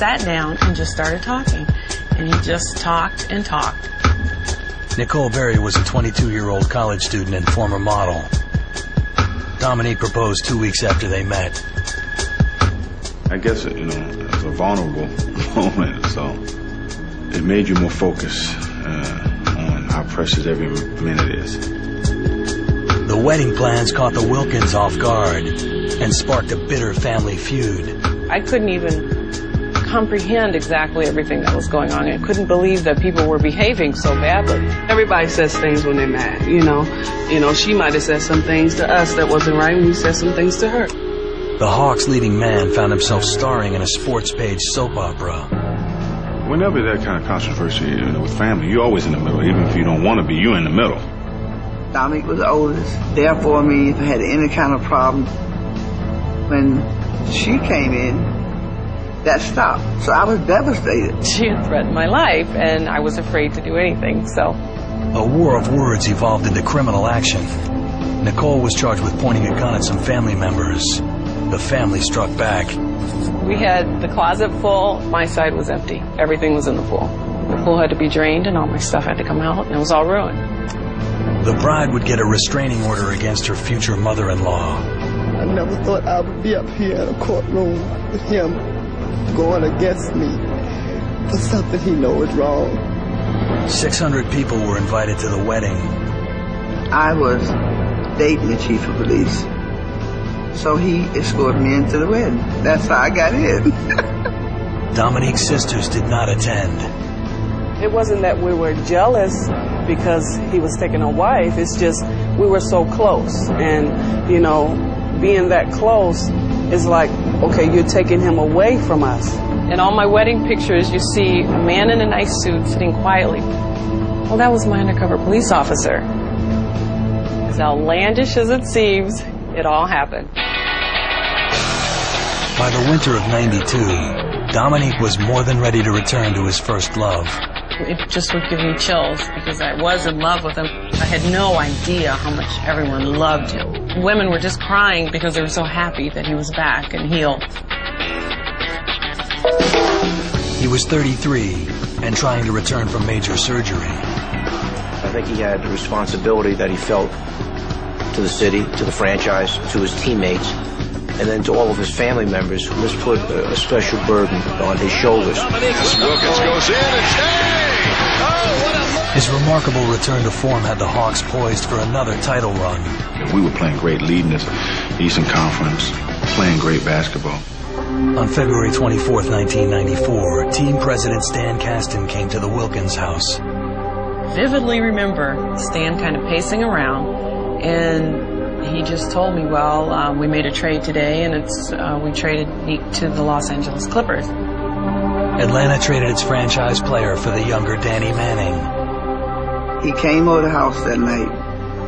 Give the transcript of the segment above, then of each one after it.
sat down and just started talking. And he just talked and talked. Nicole Berry was a 22-year-old college student and former model. Dominique proposed 2 weeks after they met. I guess, it was a vulnerable moment, so it made you more focused on how precious every minute is. The wedding plans caught the Wilkins off guard and sparked a bitter family feud. I couldn't even comprehend exactly everything that was going on. I couldn't believe that people were behaving so badly. Everybody says things when they're mad, you know, she might have said some things to us that wasn't right, and we said some things to her. The Hawks' leading man found himself starring in a sports page soap opera. Whenever that kind of controversy with family, you're always in the middle. Even if you don't want to be, you're in the middle. Dominique was the oldest. Therefore, if I had any kind of problem, when she came in, that stopped. So I was devastated. She had threatened my life, and I was afraid to do anything, so. A war of words evolved into criminal action. Nicole was charged with pointing a gun at some family members. The family struck back. We had the closet full. My side was empty. Everything was in the pool. The pool had to be drained, and all my stuff had to come out, and it was all ruined. The bride would get a restraining order against her future mother-in-law. I never thought I would be up here in a courtroom with him going against me for something he knows is wrong. 600 people were invited to the wedding. I was dating the chief of police, so he escorted me into the wedding. That's how I got in. Dominique's sisters did not attend. It wasn't that we were jealous because he was taking a wife. It's just we were so close. And, being that close is like, okay, you're taking him away from us. In all my wedding pictures, you see a man in a nice suit sitting quietly. Well, that was my undercover police officer. As outlandish as it seems, it all happened. By the winter of '92, Dominique was more than ready to return to his first love. It just would give me chills because I was in love with him. I had no idea how much everyone loved him. Women were just crying because they were so happy that he was back and healed. He was 33 and trying to return from major surgery. I think he had a responsibility that he felt to the city, to the franchise, to his teammates, and then to all of his family members who must put a special burden on his shoulders. Wilkins goes in and stays! His remarkable return to form had the Hawks poised for another title run. We were playing great, leading this Eastern Conference, playing great basketball. On February 24th, 1994, team president Stan Kasten came to the Wilkins house. Vividly remember Stan kind of pacing around, and he just told me, well, we made a trade today, and we traded Nick to the Los Angeles Clippers. Atlanta traded its franchise player for the younger Danny Manning. He came over the house that night.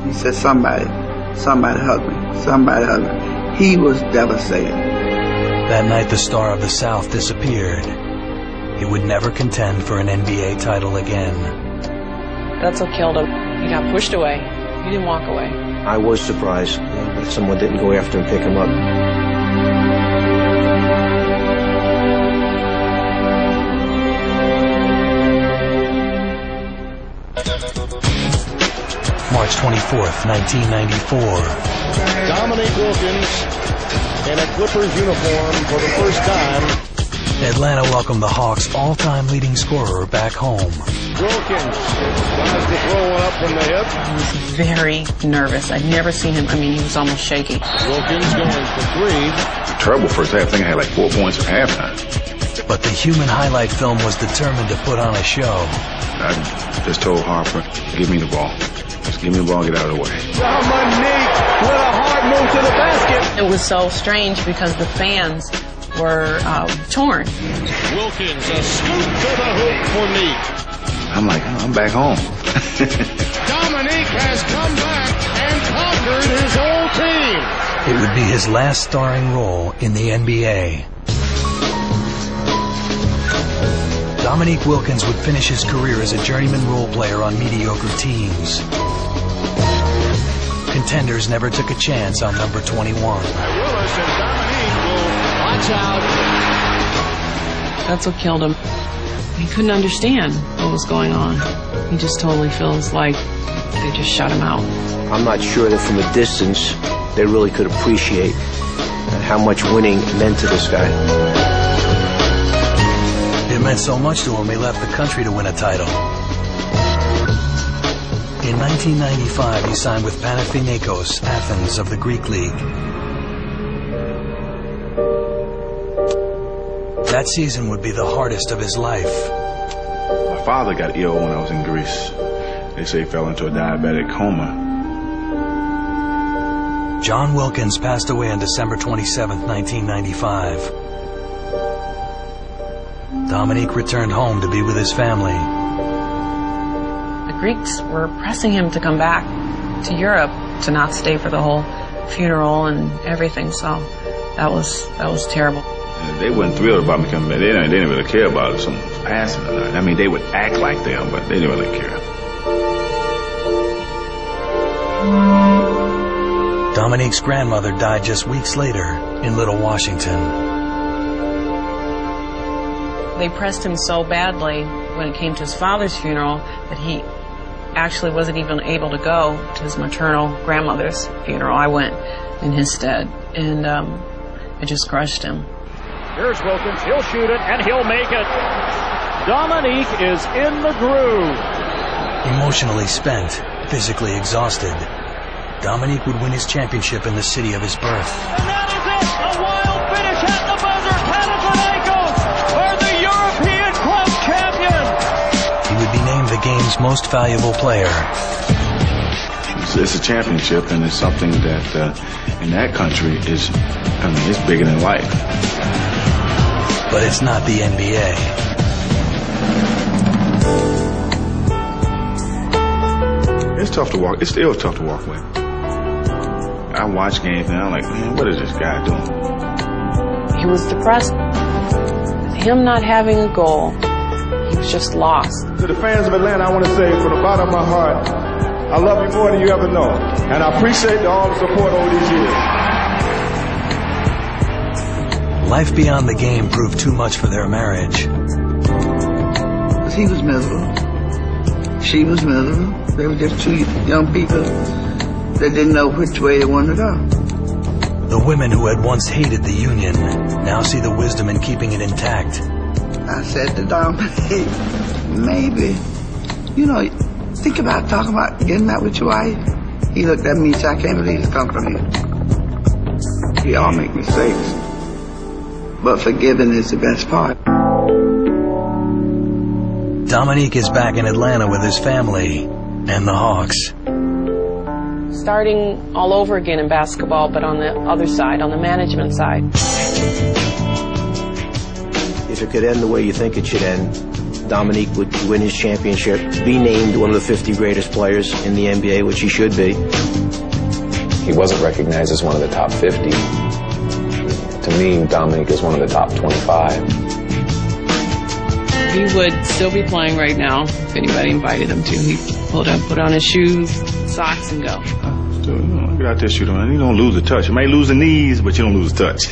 He said, somebody hug me. Somebody hug me. He was devastated. That night, the star of the South disappeared. He would never contend for an NBA title again. That's what killed him. He got pushed away. He didn't walk away. I was surprised that someone didn't go after him and pick him up. March 24th, 1994. Dominique Wilkins in a Clippers uniform for the first time. Atlanta welcomed the Hawks' all-time leading scorer back home. Wilkins tries to throw one up from the hip. I was very nervous. I'd never seen him. He was almost shaky. Wilkins going for three. Terrible first half. I think I had like 4 points at halftime. But the human highlight film was determined to put on a show. I just told Harper, give me the ball. Just give me the ball, get out of the way. Dominique with a hard move to the basket. It was so strange because the fans were torn. Wilkins, a scoop to the hoop for Neek. I'm like, I'm back home. Dominique has come back and conquered his old team. It would be his last starring role in the NBA. Dominique Wilkins would finish his career as a journeyman role player on mediocre teams. Contenders never took a chance on number 21. Willis and Dominique will watch out. That's what killed him. He couldn't understand what was going on. He just totally feels like they just shut him out. I'm not sure that from a distance they really could appreciate how much winning meant to this guy. It meant so much to him, he left the country to win a title. In 1995, he signed with Panathinaikos, Athens of the Greek League. That season would be the hardest of his life. My father got ill when I was in Greece. They say he fell into a diabetic coma. John Wilkins passed away on December 27, 1995. Dominique returned home to be with his family. The Greeks were pressing him to come back to Europe, to not stay for the whole funeral and everything, so that was terrible. They weren't thrilled about me coming back. They didn't really care about if someone was passing or not. I mean, they would act like them, but they didn't really care. Dominique's grandmother died just weeks later in Little Washington. They pressed him so badly when it came to his father's funeral that he actually wasn't even able to go to his maternal grandmother's funeral. I went in his stead, and it just crushed him. Here's Wilkins. He'll shoot it, and he'll make it. Dominique is in the groove. Emotionally spent, physically exhausted, Dominique would win his championship in the city of his birth. And that is it. A wild finish at the buzzer. Panathinaikos are the European club champions. He would be named the game's most valuable player. It's a championship, and it's something that in that country is, it's bigger than life. But it's not the NBA. It's tough to walk. It's still tough to walk with. I watch games and I'm like, man, what is this guy doing? He was depressed. Him not having a goal, he was just lost. To the fans of Atlanta, I want to say from the bottom of my heart, I love you more than you ever know. And I appreciate all the support over these years. Life beyond the game proved too much for their marriage. He was miserable. She was miserable. They were just two young people that didn't know which way they wanted to go. The women who had once hated the union now see the wisdom in keeping it intact. I said to Dominique, maybe, think about talking about getting out with your wife. He looked at me and said, I can't believe it's come from you. We all make mistakes, but forgiving is the best part. Dominique is back in Atlanta with his family and the Hawks. Starting all over again in basketball, but on the other side, on the management side. If it could end the way you think it should end, Dominique would win his championship, be named one of the 50 greatest players in the NBA, which he should be. He wasn't recognized as one of the top 50. To me, Dominique is one of the top 25. He would still be playing right now if anybody invited him to. He'd put on his shoes, socks, and go. Get out there, shoot him. You don't lose the touch. You may lose the knees, but you don't lose the touch.